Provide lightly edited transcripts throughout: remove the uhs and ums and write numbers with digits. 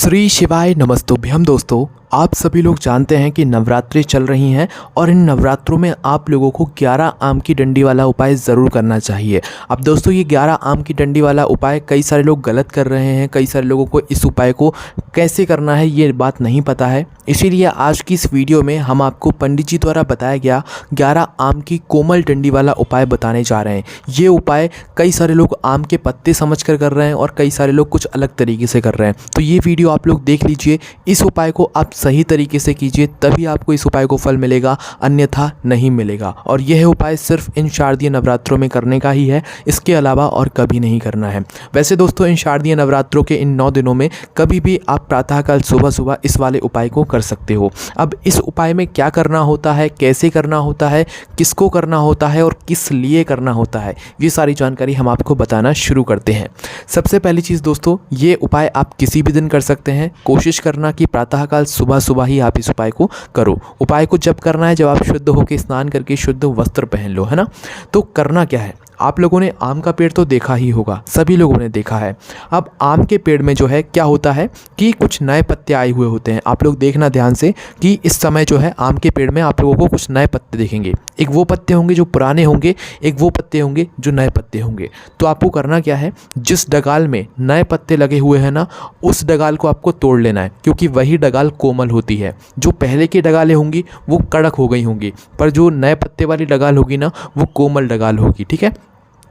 श्री शिवाय नमस्तुभ्यम। दोस्तों, आप सभी लोग जानते हैं कि नवरात्रि चल रही हैं और इन नवरात्रों में आप लोगों को 11 आम की डंडी वाला उपाय ज़रूर करना चाहिए। अब दोस्तों, ये 11 आम की डंडी वाला उपाय कई सारे लोग गलत कर रहे हैं। कई सारे लोगों को इस उपाय को कैसे करना है ये बात नहीं पता है। इसीलिए आज की इस वीडियो में हम आपको पंडित जी द्वारा बताया गया 11 आम की कोमल डंडी वाला उपाय बताने जा रहे हैं। ये उपाय कई सारे लोग आम के पत्ते समझकर कर रहे हैं और कई सारे लोग कुछ अलग तरीके से कर रहे हैं। तो ये वीडियो आप लोग देख लीजिए। इस उपाय को आप सही तरीके से कीजिए, तभी आपको इस उपाय को फल मिलेगा, अन्यथा नहीं मिलेगा। और यह उपाय सिर्फ इन शारदीय नवरात्रों में करने का ही है, इसके अलावा और कभी नहीं करना है। वैसे दोस्तों, इन शारदीय नवरात्रों के इन 9 दिनों में कभी भी आप प्रातःकाल सुबह सुबह इस वाले उपाय को कर सकते हो। अब इस उपाय में क्या करना होता है, कैसे करना होता है, किसको करना होता है और किस लिए करना होता है, ये सारी जानकारी हम आपको बताना शुरू करते हैं। सबसे पहली चीज़ दोस्तों, ये उपाय आप किसी भी दिन कर सकते हैं। कोशिश करना कि प्रातःकाल सुबह सुबह ही आप इस उपाय को करो। उपाय को जब करना है जब आप शुद्ध होकर स्नान करके शुद्ध वस्त्र पहन लो, है ना। तो करना क्या है, आप लोगों ने आम का पेड़ तो देखा ही होगा, सभी लोगों ने देखा है। अब आम के पेड़ में जो है क्या होता है कि कुछ नए पत्ते आए हुए होते हैं। आप लोग देखना ध्यान से कि इस समय जो है आम के पेड़ में आप लोगों को कुछ नए पत्ते दिखेंगे। एक वो पत्ते होंगे जो पुराने होंगे, एक वो पत्ते होंगे जो नए पत्ते होंगे। तो आपको करना क्या है, जिस डगाल में नए पत्ते लगे हुए हैं ना, उस डगाल को आपको तोड़ लेना है, क्योंकि वही डगाल कोमल होती है। जो पहले की डगालें होंगी वो कड़क हो गई होंगी, पर जो नए पत्ते वाली डगाल होगी ना, वो कोमल डगाल होगी। ठीक है,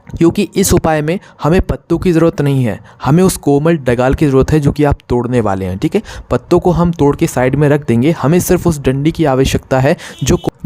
क्योंकि इस उपाय में हमें पत्तों की ज़रूरत नहीं है, हमें उस कोमल डगाल की ज़रूरत है जो कि आप तोड़ने वाले हैं। ठीक है, पत्तों को हम तोड़ के साइड में रख देंगे, हमें सिर्फ उस डंडी की आवश्यकता है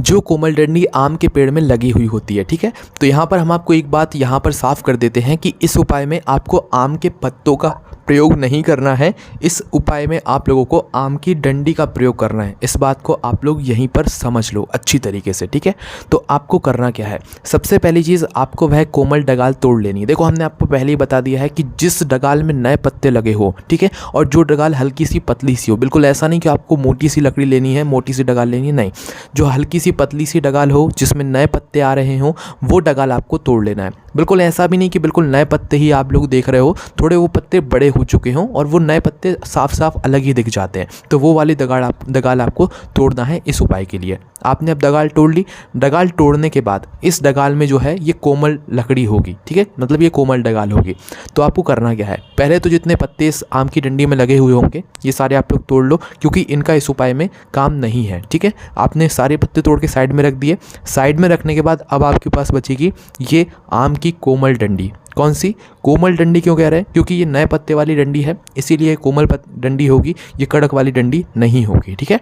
जो कोमल डंडी आम के पेड़ में लगी हुई होती है। ठीक है, तो यहाँ पर हम आपको एक बात यहाँ पर साफ कर देते हैं कि इस उपाय में आपको आम के पत्तों का प्रयोग नहीं करना है। इस उपाय में आप लोगों को आम की डंडी का प्रयोग करना है। इस बात को आप लोग यहीं पर समझ लो अच्छी तरीके से। ठीक है, तो आपको करना क्या है, सबसे पहली चीज़ आपको वह कोमल डगाल तोड़ लेनी है। देखो, हमने आपको पहले ही बता दिया है कि जिस डगाल में नए पत्ते लगे हो, ठीक है, और जो डगाल हल्की सी पतली सी हो, बिल्कुल ऐसा नहीं कि आपको मोटी सी लकड़ी लेनी है, मोटी सी डगाल लेनी है, नहीं। जो हल्की सी पतली सी डगाल हो जिसमें नए पत्ते आ रहे हो, वो डगाल आपको तोड़ लेना है। बिल्कुल ऐसा भी नहीं कि बिल्कुल नए पत्ते ही आप लोग देख रहे हो, थोड़े वो पत्ते बड़े हो चुके हों और वो नए पत्ते साफ साफ अलग ही दिख जाते हैं, तो वो वाली डगाल आपको तोड़ना है इस उपाय के लिए। आपने अब डगाल तोड़ ली। डगाल तोड़ने के बाद इस डगाल में जो है ये कोमल लकड़ी होगी। ठीक है, मतलब ये कोमल डगाल होगी। तो आपको करना क्या है, पहले तो जितने पत्ते इस आम की डंडी में लगे हुए होंगे ये सारे आप लोग तोड़ लो, क्योंकि इनका इस उपाय में काम नहीं है। ठीक है, आपने सारे पत्ते तोड़ के साइड में रख दिए। साइड में रखने के बाद अब आपके पास बचेगी ये आम की कोमल डंडी। कौन सी कोमल डंडी क्यों कह रहे हैं, क्योंकि ये नए पत्ते वाली डंडी है, इसीलिए कोमल डंडी होगी, ये कड़क वाली डंडी नहीं होगी। ठीक है,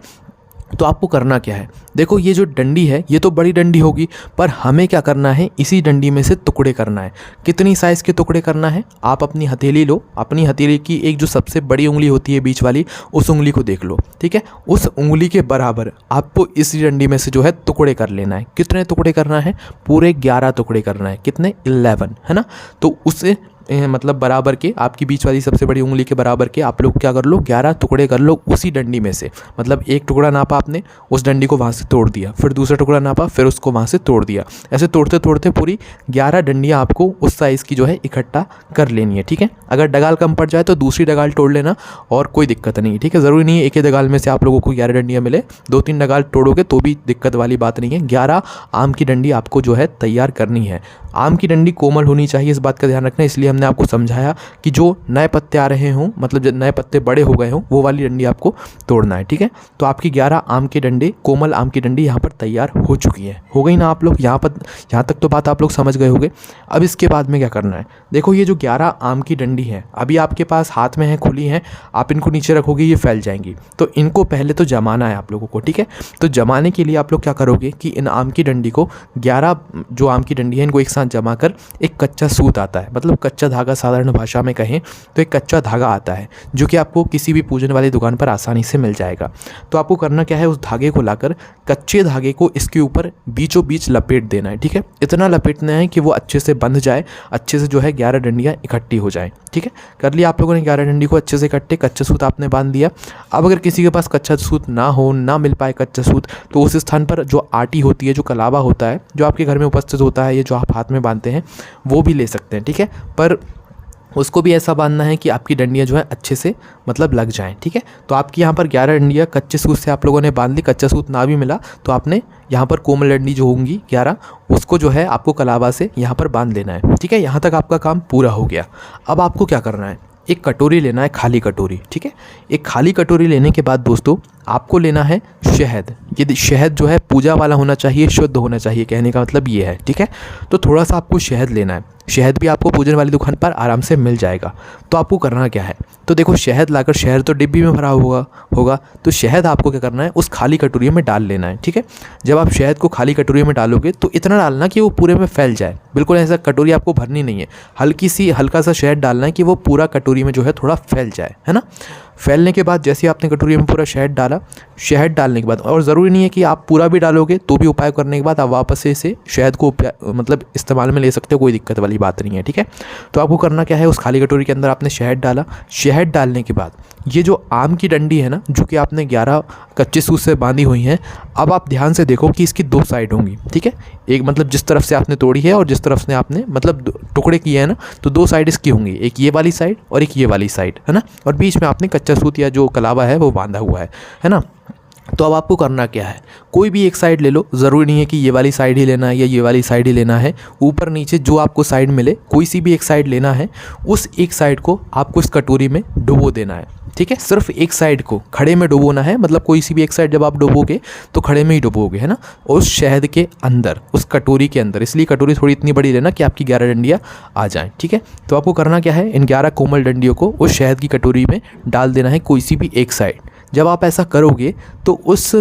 तो आपको करना क्या है, देखो ये जो डंडी है ये तो बड़ी डंडी होगी, पर हमें क्या करना है, इसी डंडी में से टुकड़े करना है। कितनी साइज़ के टुकड़े करना है, आप अपनी हथेली लो, अपनी हथेली की एक जो सबसे बड़ी उंगली होती है बीच वाली, उस उंगली को देख लो। ठीक है, उस उंगली के बराबर आपको इसी डंडी में से जो है टुकड़े कर लेना है। कितने टुकड़े करना है, पूरे 11 टुकड़े करना है। कितने, 11, है ना। तो उससे मतलब बराबर के, आपकी बीच वाली सबसे बड़ी उंगली के बराबर के आप लोग क्या कर लो, 11 टुकड़े कर लो उसी डंडी में से। मतलब एक टुकड़ा नापा आपने, उस डंडी को वहाँ से तोड़ दिया, फिर दूसरा टुकड़ा नापा, फिर उसको वहाँ से तोड़ दिया। ऐसे तोड़ते तोड़ते पूरी 11 डंडियाँ आपको उस साइज़ की जो है इकट्ठा कर लेनी है। ठीक है, अगर डगाल कम पड़ जाए तो दूसरी डगाल तोड़ लेना और कोई दिक्कत नहीं है। ठीक है, ज़रूरी नहीं है एक ही डगाल में से आप लोगों को 11 डंडियाँ मिले, 2-3 डगाल तोड़ोगे तो भी दिक्कत वाली बात नहीं है। 11 आम की डंडी आपको जो है तैयार करनी है। आम की डंडी कोमल होनी चाहिए, इस बात का ध्यान रखना। इसलिए हमने आपको समझाया कि जो नए पत्ते आ रहे हों, मतलब जब नए पत्ते बड़े हो गए हों, वो वाली डंडी आपको तोड़ना है। ठीक है, तो आपकी 11 आम के डंडे, कोमल आम की डंडी यहाँ पर तैयार हो चुकी है। हो गई ना आप लोग, यहाँ तक तो बात आप लोग समझ गए होंगे। अब इसके बाद में क्या करना है, देखो ये जो 11 आम की डंडी है अभी आपके पास हाथ में है, खुली हैं, आप इनको नीचे रखोगे ये फैल जाएंगी, तो इनको पहले तो जमाना है आप लोगों को। ठीक है, तो जमाने के लिए आप लोग क्या करोगे कि इन आम की डंडी को, 11 जो आम की डंडी है इनको एक साथ जमा कर एक कच्चा सूत आता है, मतलब कच्चा धागा, साधारण भाषा में कहें तो एक कच्चा धागा आता है जो कि आपको किसी भी पूजन वाली दुकान पर आसानी से मिल जाएगा। तो आपको करना क्या है, उस धागे को लाकर कच्चे धागे को इसके ऊपर बीचों बीच लपेट देना है। ठीक है, इतना लपेटना है कि वो अच्छे से बंध जाए, अच्छे से जो है 11 डंडियाँ इकट्ठी हो जाए। ठीक है, कर लिया आप लोगों ने 11 डंडी को अच्छे से इकट्ठे, कच्चा सूत आपने बांध दिया। अब अगर किसी के पास कच्चा सूत ना हो, ना मिल पाए कच्चा सूत, तो उस स्थान पर जो आटी होती है, जो कलावा होता है, जो आपके घर में उपस्थित होता है, ये जो आप हाथ में बांधते हैं, वो भी ले सकते हैं। ठीक है, पर उसको भी ऐसा बांधना है कि आपकी डंडियाँ जो है अच्छे से मतलब लग जाएं, ठीक है। तो आपकी यहाँ पर 11 डंडियाँ कच्चे सूत से आप लोगों ने बांध ली। कच्चा सूत ना भी मिला तो आपने यहाँ पर कोमल डंडी जो होंगी 11, उसको जो है आपको कलावा से यहाँ पर बांध लेना है, ठीक है। यहाँ तक आपका काम पूरा हो गया। अब आपको क्या करना है, एक कटोरी लेना है, खाली कटोरी, ठीक है। एक खाली कटोरी लेने के बाद दोस्तों आपको लेना है शहद। ये शहद जो है पूजा वाला होना चाहिए, शुद्ध होना चाहिए, कहने का मतलब ये है, ठीक है। तो थोड़ा सा आपको शहद लेना है। शहद भी आपको पूजन वाली दुकान पर आराम से मिल जाएगा। तो आपको करना क्या है, तो देखो शहद लाकर, शहद तो डिब्बी में भरा होगा तो शहद आपको क्या करना है, उस खाली कटोरी में डाल लेना है, ठीक है। जब आप शहद को खाली कटोरी में डालोगे तो इतना डालना कि वो पूरे में फैल जाए। बिल्कुल ऐसा कटोरी आपको भरनी नहीं है, हल्का सा शहद डालना है कि वो पूरा कटोरी में जो है थोड़ा फैल जाए, है ना। फैलने के बाद जैसे आपने कटोरी में पूरा शहद डाला, शहद डालने के बाद, और ज़रूरी नहीं है कि आप पूरा भी डालोगे, तो भी उपाय करने के बाद आप वापस से इसे शहद को मतलब इस्तेमाल में ले सकते हो, कोई दिक्कत वाली बात नहीं है, ठीक है। तो आपको करना क्या है, उस खाली कटोरी के अंदर आपने शहद डाला। शहद डालने के बाद ये जो आम की डंडी है ना, जो कि आपने 11 कच्चे सूत से बांधी हुई हैं, अब आप ध्यान से देखो कि इसकी 2 साइड होंगी, ठीक है। एक मतलब जिस तरफ से आपने तोड़ी है और जिस तरफ से आपने मतलब टुकड़े किए हैं ना, तो 2 साइड इसकी होंगी, एक ये वाली साइड और एक ये वाली साइड, है ना। और बीच में आपने कच्चा सूत या जो कलावा है वो बांधा हुआ है ना। तो अब आपको करना क्या है, कोई भी एक साइड ले लो, ज़रूरी नहीं है कि ये वाली साइड ही लेना है या ये वाली साइड ही लेना है। ऊपर नीचे जो आपको साइड मिले, कोई सी भी एक साइड लेना है। उस एक साइड को आपको इस कटोरी में डुबो देना है, ठीक है। सिर्फ एक साइड को खड़े में डुबोना है, मतलब कोई सी भी एक साइड जब आप डुबोगे तो खड़े में ही डुबोगे, है ना। उस शहद के अंदर, उस कटोरी के अंदर, इसलिए कटोरी थोड़ी इतनी बड़ी लेना कि आपकी 11 डंडियाँ आ जाएँ, ठीक है। तो आपको करना क्या है, इन 11 कोमल डंडियों को उस शहद की कटोरी में डाल देना है, कोई सी भी एक साइड। जब आप ऐसा करोगे तो उस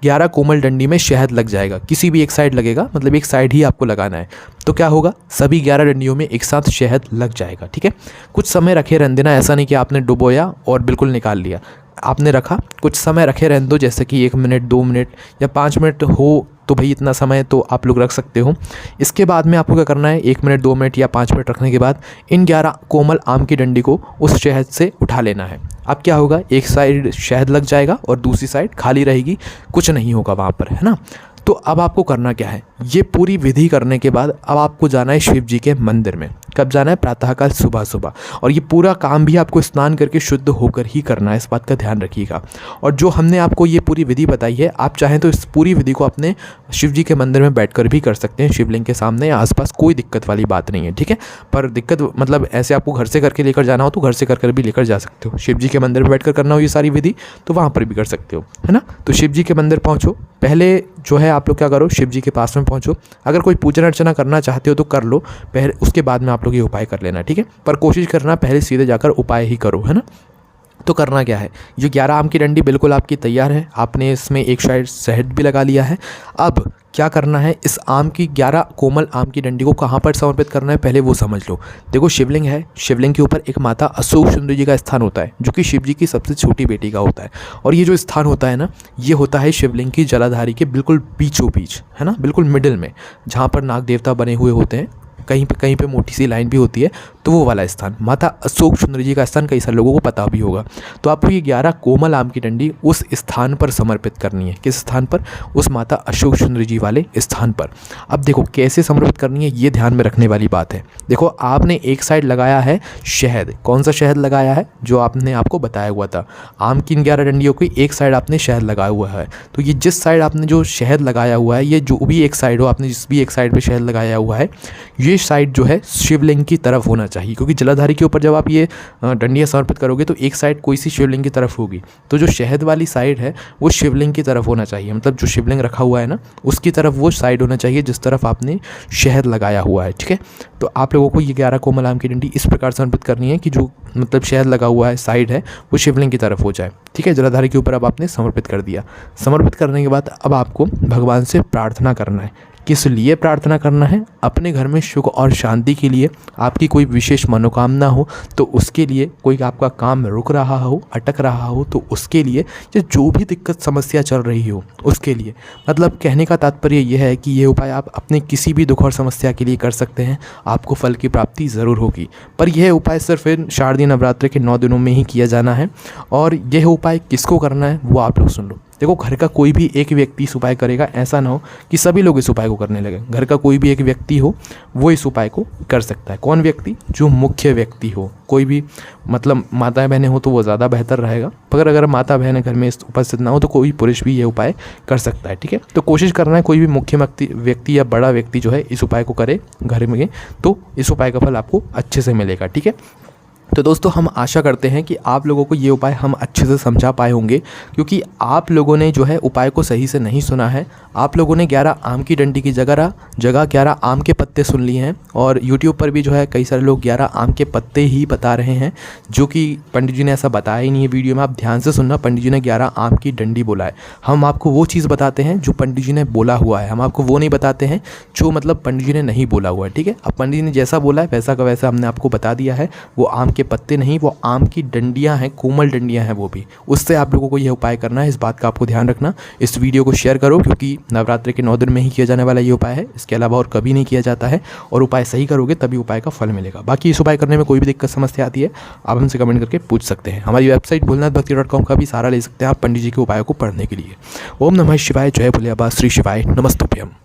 11 कोमल डंडी में शहद लग जाएगा, किसी भी एक साइड लगेगा, मतलब एक साइड ही आपको लगाना है। तो क्या होगा, सभी 11 डंडियों में एक साथ शहद लग जाएगा, ठीक है। कुछ समय रखे रहने देना, ऐसा नहीं कि आपने डुबोया और बिल्कुल निकाल लिया। आपने रखा, कुछ समय रखे रहने दो, जैसे कि 1 मिनट, 2 मिनट या 5 मिनट हो, तो भाई इतना समय तो आप लोग रख सकते हो। इसके बाद में आपको क्या करना है, 1 मिनट, 2 मिनट या 5 मिनट रखने के बाद इन 11 कोमल आम की डंडी को उस शहद से उठा लेना है। अब क्या होगा, एक साइड शहद लग जाएगा और दूसरी साइड खाली रहेगी, कुछ नहीं होगा वहाँ पर, है ना। तो अब आपको करना क्या है, ये पूरी विधि करने के बाद अब आपको जाना है शिव जी के मंदिर में। कब जाना है, प्रातःकाल सुबह सुबह। और ये पूरा काम भी आपको स्नान करके शुद्ध होकर ही करना है, इस बात का ध्यान रखिएगा। और जो हमने आपको ये पूरी विधि बताई है, आप चाहें तो इस पूरी विधि को अपने शिव जी के मंदिर में बैठकर भी कर सकते हैं, शिवलिंग के सामने या आसपास, कोई दिक्कत वाली बात नहीं है, ठीक है। पर दिक्कत मतलब ऐसे आपको घर से करके लेकर जाना हो तो घर से कर भी लेकर जा सकते हो। शिव जी के मंदिर में बैठकर करना हो ये सारी विधि तो वहाँ पर भी कर सकते हो, है ना। तो शिव जी के मंदिर पहुँचो, पहले जो है आप लोग क्या करो, शिव जी के पास में पहुँचो। अगर कोई पूजन अर्चना करना चाहते हो तो कर लो पहले, उसके बाद में आप लोग ये उपाय कर लेना, ठीक है। पर कोशिश करना पहले सीधे जाकर उपाय ही करो, है ना। तो करना क्या है, ये 11 आम की डंडी बिल्कुल आपकी तैयार है। आपने इसमें एक साइड शहद भी लगा लिया है। अब क्या करना है, इस आम की 11 कोमल आम की डंडी को कहाँ पर समर्पित करना है, पहले वो समझ लो। देखो शिवलिंग है, शिवलिंग के ऊपर एक माता अशोक सुंदरी जी का स्थान होता है, जो कि शिव जी की सबसे छोटी बेटी का होता है। और ये जो स्थान होता है ना, ये होता है शिवलिंग की जलाधारी के बिल्कुल बीचों बीच, है ना, बिल्कुल मिडिल में, जहाँ पर नाग देवता बने हुए होते हैं। कहीं पे मोटी सी लाइन भी होती है, तो वो वाला स्थान माता अशोक सुंदरी जी का स्थान कई सारे लोगों को पता भी होगा। तो आपको ये 11 कोमल आम की डंडी उस स्थान पर समर्पित करनी है। किस स्थान पर, उस माता अशोक सुंदरी जी वाले स्थान पर। अब देखो कैसे समर्पित करनी है, ये ध्यान में रखने वाली बात है। देखो आपने एक साइड लगाया है शहद, कौन सा शहद लगाया है, जो आपने आपको बताया हुआ था, आम की इन 11 डंडियों की एक साइड आपने शहद लगाया हुआ है। तो ये जिस साइड आपने जो शहद लगाया हुआ है, ये जो भी एक साइड हो, आपने जिस भी एक साइड पर शहद लगाया हुआ है, ये साइड जो है शिवलिंग की तरफ होना चाहिए। क्योंकि जलाधारी के ऊपर जब आप ये डंडियाँ समर्पित करोगे तो एक साइड कोई सी शिवलिंग की तरफ होगी, तो जो शहद वाली साइड है वो शिवलिंग की तरफ होना चाहिए। मतलब जो शिवलिंग रखा हुआ है ना, उसकी तरफ वो साइड होना चाहिए जिस तरफ आपने शहद लगाया हुआ है, ठीक है। तो आप लोगों को ये 11 कोमल आम की डंडी इस प्रकार समर्पित करनी है कि जो मतलब शहद लगा हुआ है साइड है वो शिवलिंग की तरफ हो जाए, ठीक है। जलाधारी के ऊपर अब आपने समर्पित कर दिया। समर्पित करने के बाद अब आपको भगवान से प्रार्थना करना है। किस लिए प्रार्थना करना है, अपने घर में सुख और शांति के लिए, आपकी कोई विशेष मनोकामना हो तो उसके लिए, कोई आपका काम रुक रहा हो, अटक रहा हो तो उसके लिए, या जो भी दिक्कत समस्या चल रही हो उसके लिए। मतलब कहने का तात्पर्य यह है कि ये उपाय आप अपने किसी भी दुख और समस्या के लिए कर सकते हैं, आपको फल की प्राप्ति ज़रूर होगी। पर यह उपाय सिर्फ शारदीय नवरात्र के 9 दिनों में ही किया जाना है। और यह उपाय किसको करना है वो आप लोग सुन लो। देखो घर का कोई भी एक व्यक्ति इस उपाय करेगा, ऐसा ना हो कि सभी लोग इस उपाय को करने लगे। घर का कोई भी एक व्यक्ति हो वो इस उपाय को कर सकता है। कौन व्यक्ति? जो मुख्य व्यक्ति हो। कोई भी मतलब माता बहनें हो तो वो ज़्यादा बेहतर रहेगा, मगर अगर माता बहनें घर में उपस्थित ना हो तो कोई पुरुष भी ये उपाय कर सकता है। ठीक है, तो कोशिश करना है कोई भी मुख्य व्यक्ति या बड़ा व्यक्ति जो है इस उपाय को करे घर में, तो इस उपाय का फल आपको अच्छे से मिलेगा। ठीक है, तो दोस्तों हम आशा करते हैं कि आप लोगों को ये उपाय हम अच्छे से समझा पाए होंगे, क्योंकि आप लोगों ने जो है उपाय को सही से नहीं सुना है। आप लोगों ने 11 आम की डंडी की जगह 11 आम के पत्ते सुन लिए हैं, और यूट्यूब पर भी जो है कई सारे लोग 11 आम के पत्ते ही बता रहे हैं, जो कि पंडित जी ने ऐसा बताया ही नहीं है वीडियो में। आप ध्यान से सुनना, पंडित जी ने 11 आम की डंडी बोला है। हम आपको वो चीज़ बताते हैं जो पंडित जी ने बोला हुआ है, हम आपको वो नहीं बताते हैं जो मतलब पंडित जी ने नहीं बोला हुआ है। ठीक है, अब पंडित जी ने जैसा बोला है वैसा का वैसा हमने आपको बता दिया है। वो आम के पत्ते नहीं, वो आम की डंडियां हैं, कोमल डंडियां हैं वो भी। उससे आप लोगों को यह उपाय करना है, इस बात का आपको ध्यान रखना। इस वीडियो को शेयर करो, क्योंकि नवरात्रि के 9 दिन में ही किया जाने वाला ये उपाय है, इसके अलावा और कभी नहीं किया जाता है। और उपाय सही करोगे तभी उपाय का फल मिलेगा। बाकी इस उपाय करने में कोई भी दिक्कत समस्या आती है आप हमसे कमेंट करके पूछ सकते हैं। हमारी वेबसाइट भोलेनाथभक्ति.com का भी सहारा ले सकते हैं आप पंडित जी के उपायों को पढ़ने के लिए। ओम नमः शिवाय, जय भोले बाबा, श्री शिवाय, नमस्तुभ्यम।